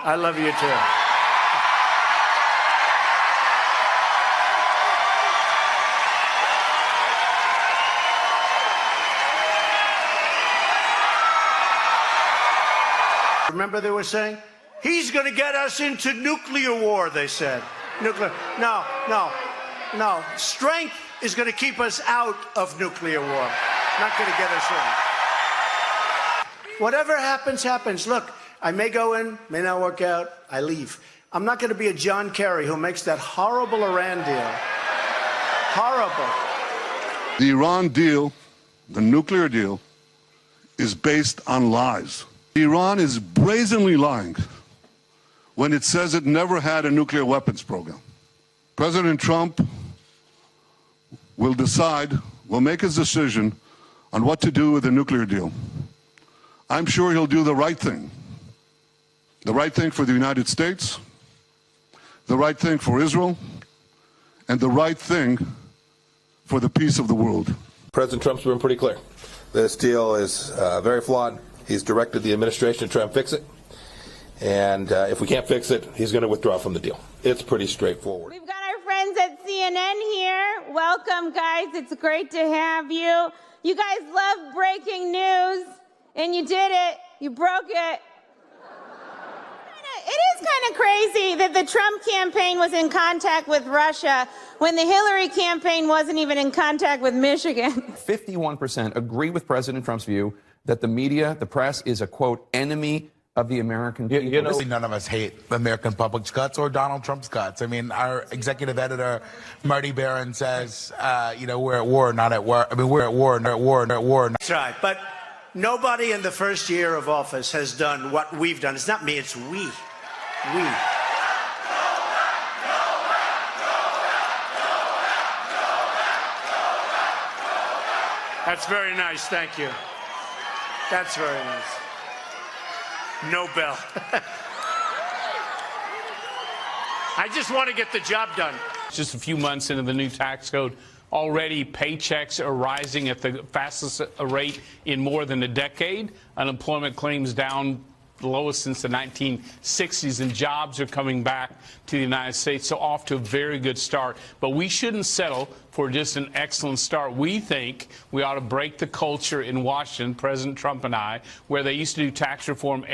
I love you too. Remember they were saying, he's going to get us into nuclear war, they said. Nuclear. No. Strength is going to keep us out of nuclear war. Not going to get us in. Whatever happens, happens. Look, I may go in, may not work out, I leave. I'm not going to be a John Kerry who makes that horrible Iran deal. Horrible. The Iran deal, the nuclear deal, is based on lies. Iran is brazenly lying when it says it never had a nuclear weapons program. President Trump will make his decision on what to do with the nuclear deal. I'm sure he'll do the right thing. The right thing for the United States, the right thing for Israel, and the right thing for the peace of the world. President Trump's been pretty clear. This deal is very flawed. He's directed the administration to try and fix it. And if we can't fix it, he's going to withdraw from the deal. It's pretty straightforward. We've got our friends at CNN here. Welcome, guys. It's great to have you. You guys love breaking news, and you did it. You broke it. It is kind of crazy that the Trump campaign was in contact with Russia when the Hillary campaign wasn't even in contact with Michigan. 51% agree with President Trump's view that the media, the press, is a, quote, enemy of the American people. You know, none of us hate American public's guts or Donald Trump's guts. I mean, our executive editor, Marty Barron, says, we're at war, not at war. I mean, we're at war, not at war, not at war. That's right. But nobody in the first year of office has done what we've done. It's not me, it's we. We. That's very nice. Thank you. That's very nice. Nobel. I just want to get the job done. Just a few months into the new tax code, already paychecks are rising at the fastest rate in more than a decade. Unemployment claims down the lowest since the 1960s, and jobs are coming back to the United States. So off to a very good start. But we shouldn't settle for just an excellent start. We think we ought to break the culture in Washington, President Trump and I, where they used to do tax reform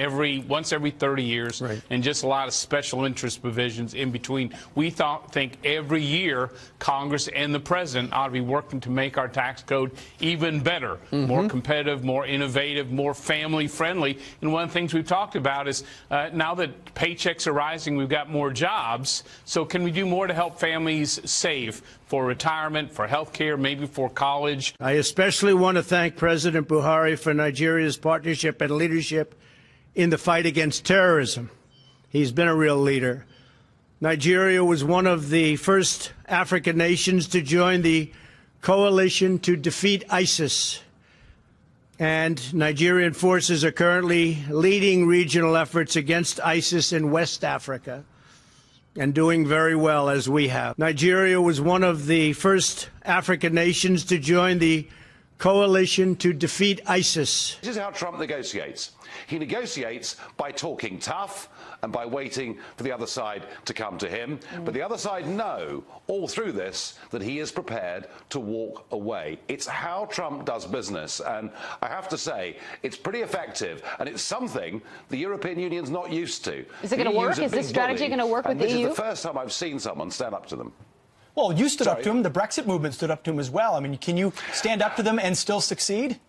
once every 30 years, right, and just a lot of special interest provisions in between. We think every year Congress and the President ought to be working to make our tax code even better, more competitive, more innovative, more family-friendly. And one of the things we've talked about is now that paychecks are rising, we've got more jobs. So can we do more to help families save for retirement, for health care, maybe for college? I especially want to thank President Buhari for Nigeria's partnership and leadership in the fight against terrorism. He's been a real leader. Nigeria was one of the first African nations to join the coalition to defeat ISIS. And Nigerian forces are currently leading regional efforts against ISIS in West Africa, and doing very well, as we have. Nigeria was one of the first African nations to join the coalition to defeat ISIS. This is how Trump negotiates. He negotiates by talking tough and by waiting for the other side to come to him. But the other side know all through this that he is prepared to walk away. It's how Trump does business. And I have to say, it's pretty effective. And it's something the European Union's not used to. Is it going to work? Is this strategy going to work with the EU? This is the first time I've seen someone stand up to them. Well, you stood up to him. The Brexit movement stood up to him as well. I mean, can you stand up to them and still succeed?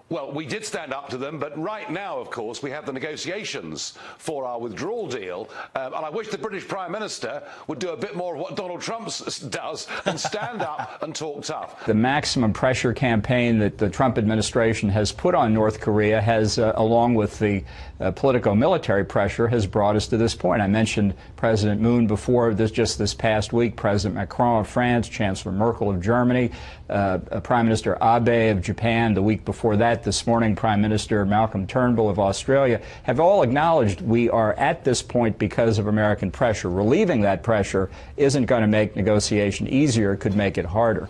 Well, we did stand up to them, but right now, of course, we have the negotiations for our withdrawal deal, and I wish the British Prime Minister would do a bit more of what Donald Trump does and stand up and talk tough. The maximum pressure campaign that the Trump administration has put on North Korea has, along with the politico-military pressure, has brought us to this point. I mentioned President Moon before, just this past week, President Macron of France, Chancellor Merkel of Germany, Prime Minister Abe of Japan the week before that. This morning, Prime Minister Malcolm Turnbull of Australia have all acknowledged we are at this point because of American pressure. Relieving that pressure isn't going to make negotiation easier, it could make it harder.